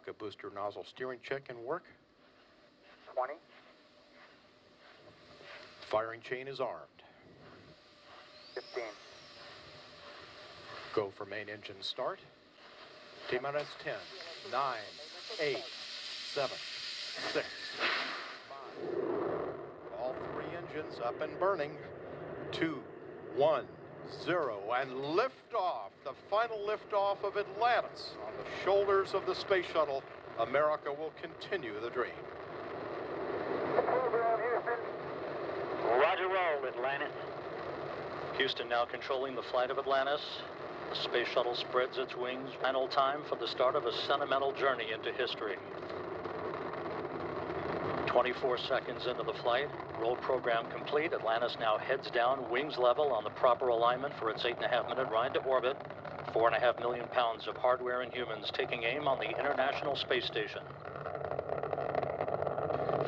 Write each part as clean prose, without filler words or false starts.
rocket booster nozzle steering check and work. 20. Firing chain is armed. 15. Go for main engine start. T-minus 10, 9, 8, 7, 6, 5. All three engines up and burning. 2, 1, 0, and liftoff. The final liftoff of Atlantis on the shoulders of the space shuttle. America will continue the dream. Program, Houston. Roger, roll, Atlantis. Houston now controlling the flight of Atlantis. The space shuttle spreads its wings. Final time for the start of a sentimental journey into history. 24 seconds into the flight. Roll program complete. Atlantis now heads down, wings level on the proper alignment for its 8.5-minute ride to orbit. 4.5 million pounds of hardware and humans taking aim on the International Space Station.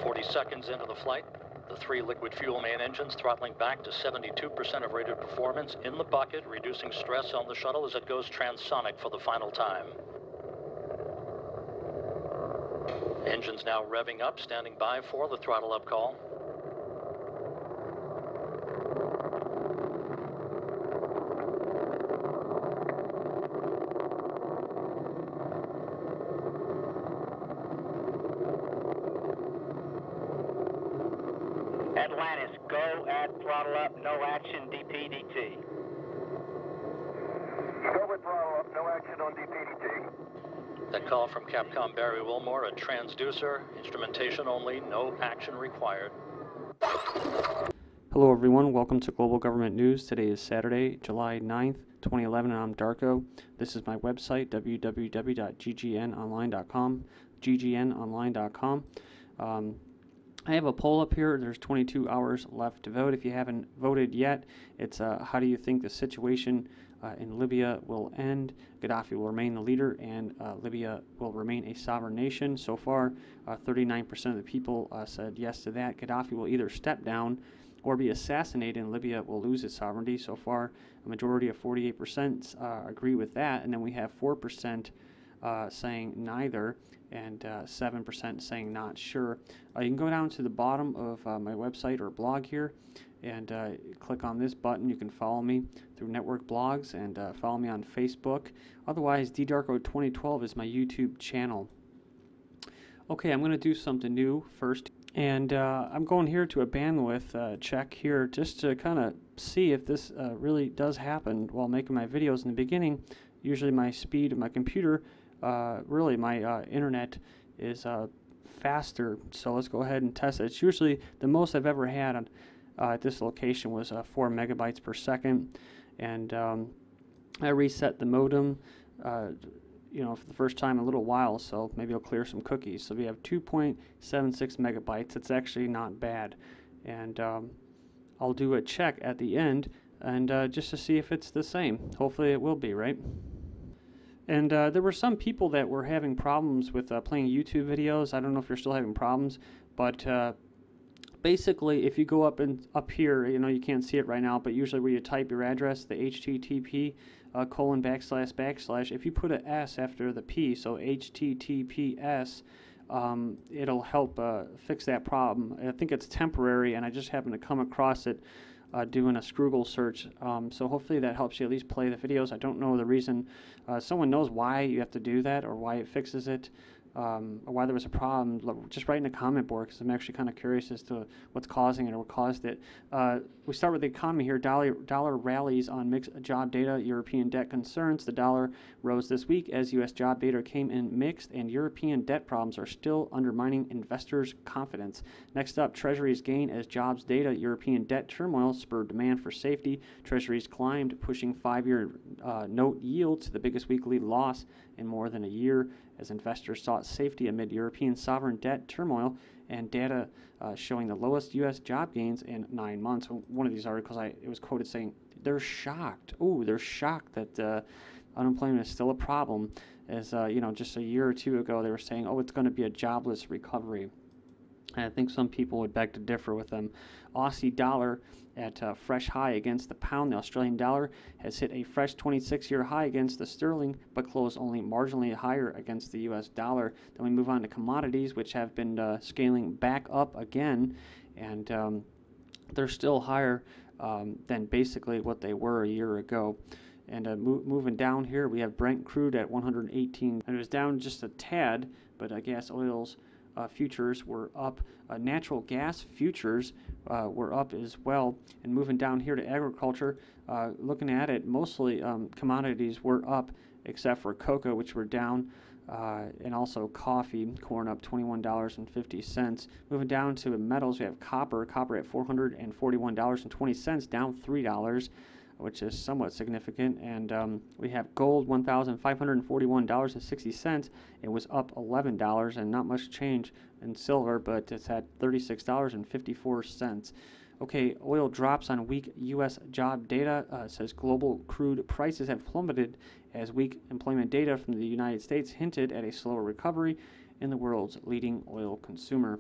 40 seconds into the flight. The three liquid fuel main engines throttling back to 72% of rated performance in the bucket, reducing stress on the shuttle as it goes transonic for the final time. Engines now revving up, standing by for the throttle up call. Atlantis, go at throttle up, no action, DPDT. Go with throttle up, no action on DPDT. That call from Capcom Barry Wilmore, a transducer, instrumentation only, no action required. Hello everyone, welcome to Global Government News. Today is Saturday, July 9th, 2011, and I'm Darko. This is my website, www.ggnonline.com, ggnonline.com. I have a poll up here. There's 22 hours left to vote. If you haven't voted yet, it's how do you think the situation in Libya will end? Gaddafi will remain the leader, and Libya will remain a sovereign nation. So far, 39% of the people said yes to that. Gaddafi will either step down or be assassinated, and Libya will lose its sovereignty. So far, a majority of 48% agree with that, and then we have 4% saying neither, and 7% saying not sure. You can go down to the bottom of my website or blog here and click on this button. You can follow me through network blogs and follow me on Facebook. Otherwise, DDarko2012 is my YouTube channel. Okay, I'm going to do something new first, and I'm going here to a bandwidth check here just to kind of see if this really does happen while making my videos. In the beginning, usually my speed of my computer, really my internet is faster, so let's go ahead and test it. It's usually the most I've ever had on, at this location was 4 megabytes per second, and I reset the modem you know, for the first time in a little while, so maybe I'll clear some cookies. So we have 2.76 megabytes. It's actually not bad, and I'll do a check at the end and just to see if it's the same. Hopefully it will be, right? And there were some people that were having problems with playing YouTube videos. I don't know if you're still having problems, but basically, if you go up here, you know, you can't see it right now, but usually where you type your address, the HTTP ://, if you put an S after the P, so HTTPS, it'll help fix that problem. I think it's temporary, and I just happened to come across it doing a Scroogle search, so hopefully that helps you at least play the videos. I don't know the reason. Someone knows why you have to do that or why it fixes it, or why there was a problem. Just write in the comment board, because I'm actually kind of curious as to what's causing it or what caused it. We start with the economy here. Dollar rallies on mixed job data, European debt concerns. The dollar rose this week as U.S. job data came in mixed, and European debt problems are still undermining investors' confidence. Next up, Treasuries gain as jobs data, European debt turmoil spurred demand for safety. Treasuries climbed, pushing 5-year note yield to the biggest weekly loss in more than a year as investors sought safety amid European sovereign debt turmoil and data showing the lowest U.S. job gains in 9 months. One of these articles, it was quoted saying they're shocked. Oh, they're shocked that unemployment is still a problem. As you know, just a year or two ago, they were saying, oh, it's going to be a jobless recovery. I think some people would beg to differ with them. Aussie dollar at a fresh high against the pound. The Australian dollar has hit a fresh 26-year high against the sterling, but closed only marginally higher against the U.S. dollar. Then we move on to commodities, which have been scaling back up again, and they're still higher than basically what they were a year ago. And moving down here, we have Brent crude at 118, and it was down just a tad, but gas oils futures were up. Natural gas futures were up as well. And moving down here to agriculture, looking at it, mostly commodities were up except for cocoa, which were down, and also coffee, corn up $21.50. Moving down to metals, we have copper at $441.20, down $3, which is somewhat significant. And we have gold, $1,541.60. It was up $11, and not much change in silver, but it's at $36.54. Okay, oil drops on weak U.S. job data. Says global crude prices have plummeted as weak employment data from the United States hinted at a slower recovery in the world's leading oil consumer.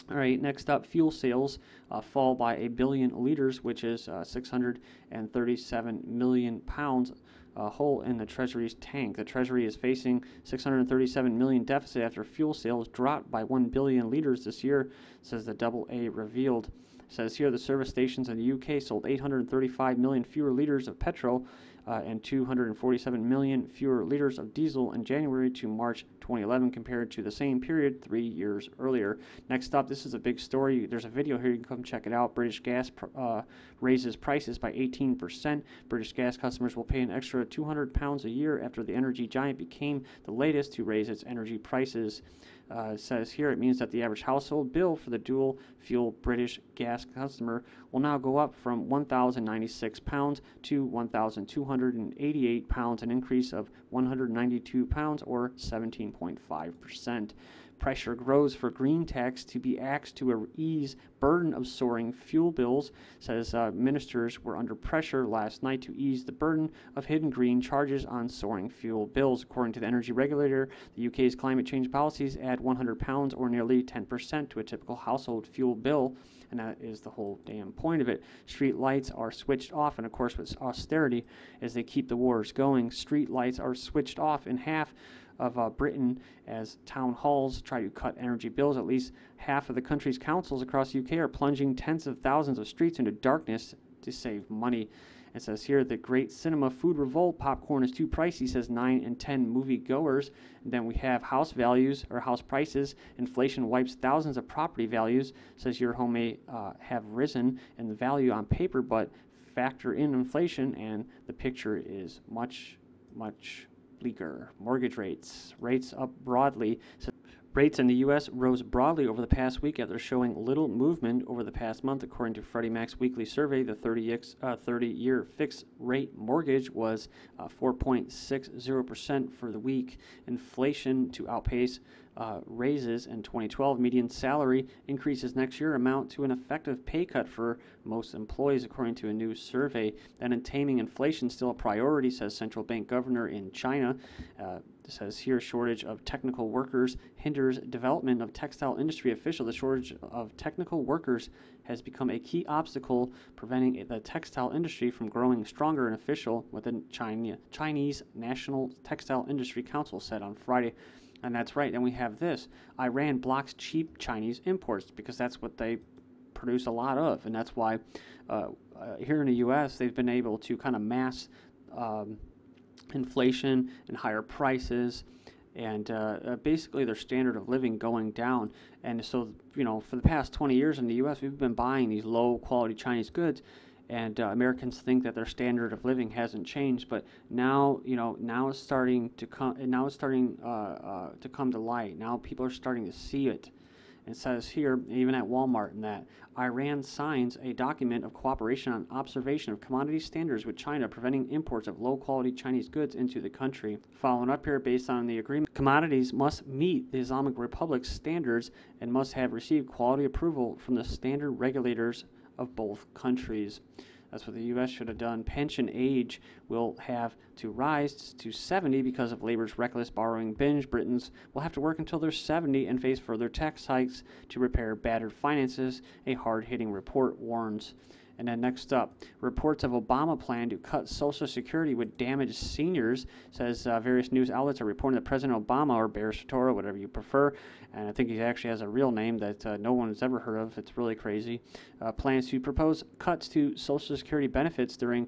All right, next up, fuel sales fall by 1 billion liters, which is 637 million pounds, hole in the Treasury's tank. The Treasury is facing 637 million deficit after fuel sales dropped by 1 billion liters this year, says the AA revealed. It says here the service stations in the UK sold 835 million fewer liters of petrol and 247 million fewer liters of diesel in January to March 2011 compared to the same period 3 years earlier. Next up, this is a big story. There's a video here. You can come check it out. British Gas raises prices by 18%. British Gas customers will pay an extra £200 a year after the energy giant became the latest to raise its energy prices. Says here it means that the average household bill for the dual fuel British Gas customer will now go up from £1,096 to £1,288, an increase of £192 or 17.5%. Pressure grows for green tax to be axed to ease burden of soaring fuel bills. Says ministers were under pressure last night to ease the burden of hidden green charges on soaring fuel bills. According to the energy regulator, the UK's climate change policies add £100 or nearly 10% to a typical household fuel bill, and that is the whole damn point of it. Street lights are switched off, and of course with austerity, as they keep the wars going, street lights are switched off in half of Britain as town halls try to cut energy bills. At least half of the country's councils across the UK are plunging tens of thousands of streets into darkness to save money. It says here the great cinema food revolt. Popcorn is too pricey, says 9 in 10 movie-goers. And then we have house values or house prices. Inflation wipes thousands of property values. Says your home may have risen in the value on paper, but factor in inflation and the picture is much, much bleaker. Mortgage rates up broadly. So rates in the U.S. rose broadly over the past week after showing little movement over the past month. According to Freddie Mac's weekly survey, the 30-year fixed rate mortgage was 4.60% for the week. Inflation to outpace raises in 2012. Median salary increases next year amount to an effective pay cut for most employees, according to a new survey. Then in taming inflation, still a priority, says central bank governor in China. It says here shortage of technical workers hinders development of textile industry official. The shortage of technical workers has become a key obstacle preventing the textile industry from growing stronger, an official within Chinese National Textile Industry Council said on Friday. And that's right. And we have this. Iran blocks cheap Chinese imports because that's what they produce a lot of. And that's why here in the U.S. they've been able to kind of mass inflation and higher prices and basically their standard of living going down. And so, you know, for the past 20 years in the U.S. we've been buying these low quality Chinese goods. And Americans think that their standard of living hasn't changed, but now, you know, now it's starting to come. Now it's starting to come to light. Now people are starting to see it. It says here, even at Walmart, and that Iran signs a document of cooperation on observation of commodity standards with China, preventing imports of low-quality Chinese goods into the country. Following up here, based on the agreement, commodities must meet the Islamic Republic's standards and must have received quality approval from the standard regulators of both countries. That's what the U.S. should have done. Pension age will have to rise to 70 because of labor's reckless borrowing binge. Britons will have to work until they're 70 and face further tax hikes to repair battered finances, a hard-hitting report warns. And then next up, reports of Obama plan to cut Social Security would damage seniors, says various news outlets are reporting that President Obama, or Bear Satoro, whatever you prefer, and I think he actually has a real name that no one has ever heard of, it's really crazy, plans to propose cuts to Social Security benefits during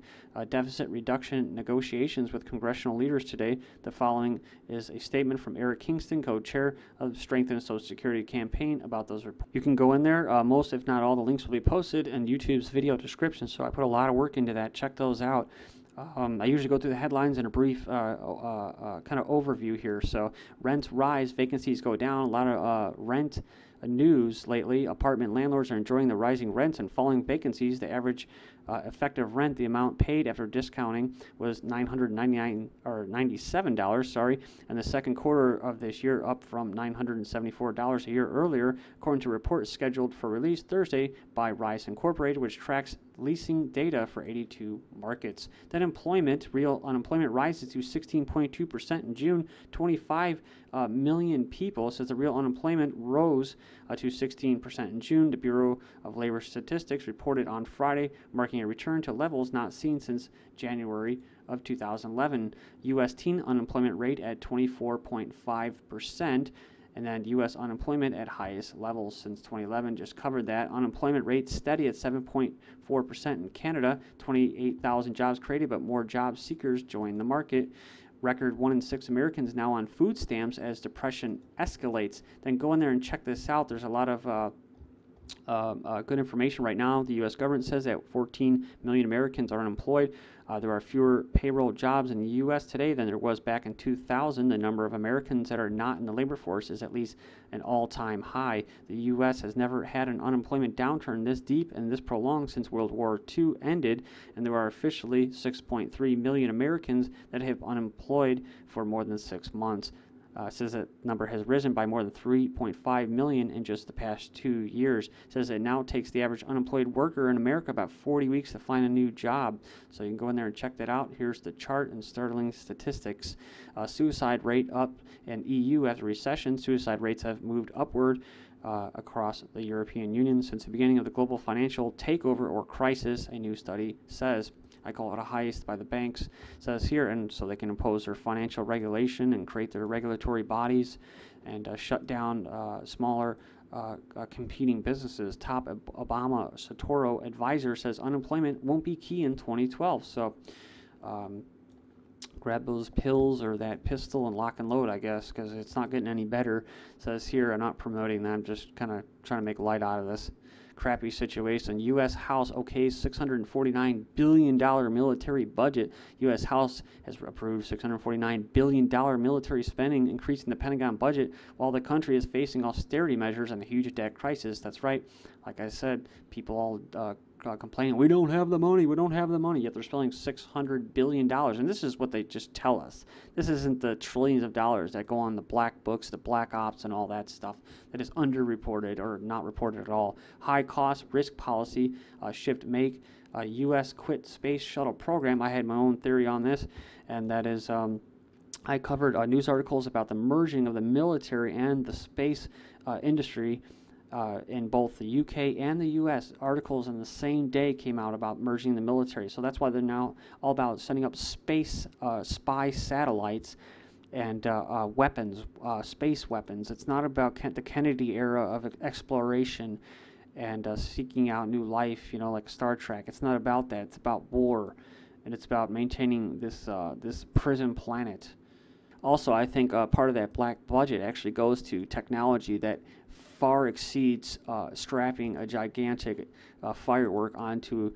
deficit reduction negotiations with congressional leaders today. The following is a statement from Eric Kingston, co-chair of the Strengthen Social Security campaign, about those reports. You can go in there. Most, if not all, the links will be posted in YouTube's video description, so I put a lot of work into that. Check those out. I usually go through the headlines and a brief kind of overview here. So rents rise, vacancies go down. A lot of rent news lately. Apartment landlords are enjoying the rising rents and falling vacancies. The average effective rent, the amount paid after discounting, was $997, sorry, and the second quarter of this year up from $974 a year earlier, according to reports scheduled for release Thursday by Rise Incorporated, which tracks leasing data for 82 markets. Then employment, real unemployment, rises to 16.2% in June. 25 million people, says the real unemployment rose to 16% in June. The Bureau of Labor Statistics reported on Friday, marking a return to levels not seen since January of 2011. U.S. teen unemployment rate at 24.5%. And then U.S. unemployment at highest levels since 2011. Just covered that. Unemployment rate steady at 7.4% in Canada. 28,000 jobs created, but more job seekers join the market. Record 1 in 6 Americans now on food stamps as depression escalates. Then go in there and check this out. There's a lot of good information right now. The U.S. government says that 14 million Americans are unemployed. There are fewer payroll jobs in the U.S. today than there was back in 2000. The number of Americans that are not in the labor force is at least an all-time high. The U.S. has never had an unemployment downturn this deep and this prolonged since World War II ended, and there are officially 6.3 million Americans that have unemployed for more than 6 months. Says that number has risen by more than 3.5 million in just the past 2 years. Says it now takes the average unemployed worker in America about 40 weeks to find a new job. So you can go in there and check that out. Here's the chart and startling statistics. Suicide rate up in EU after recession. Suicide rates have moved upward across the European Union since the beginning of the global financial takeover or crisis, a new study says. I call it a heist by the banks, says here, and so they can impose their financial regulation and create their regulatory bodies and shut down smaller competing businesses. Top Obama Satoro advisor says unemployment won't be key in 2012. So grab those pills or that pistol and lock and load, I guess, because it's not getting any better. Says here, I'm not promoting that, I'm just kind of trying to make light out of this crappy situation. U.S. House okays $649 billion military budget. U.S. House has approved $649 billion military spending, increasing the Pentagon budget while the country is facing austerity measures and a huge debt crisis. That's right. Like I said, people all complaining, we don't have the money, yet they're spending $600 billion. And this is what they just tell us. This isn't the trillions of dollars that go on the black books, the black ops, and all that stuff that is underreported or not reported at all. High cost risk policy shift make U.S. quit space shuttle program. I had my own theory on this, and that is I covered news articles about the merging of the military and the space industry in both the UK and the US. Articles in the same day came out about merging the military. So that's why they're now all about setting up space spy satellites and weapons, space weapons. It's not about the Kennedy era of exploration and seeking out new life, you know, like Star Trek. It's not about that. It's about war, and it's about maintaining this this prison planet. Also, I think part of that black budget actually goes to technology that far exceeds strapping a gigantic firework onto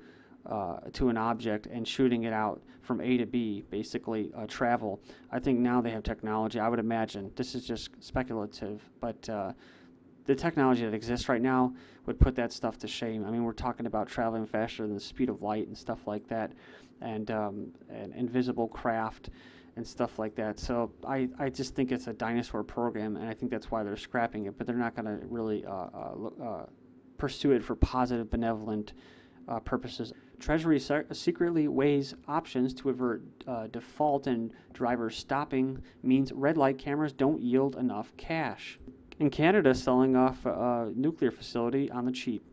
to an object and shooting it out from A to B, basically travel. I think now they have technology. I would imagine, this is just speculative, but the technology that exists right now would put that stuff to shame. I mean, we're talking about traveling faster than the speed of light and stuff like that, and invisible craft and stuff like that. So I just think it's a dinosaur program, and I think that's why they're scrapping it, but they're not going to really pursue it for positive, benevolent purposes. Treasury secretly weighs options to avert default, and driver stopping means red light cameras don't yield enough cash. And Canada selling off a nuclear facility on the cheap.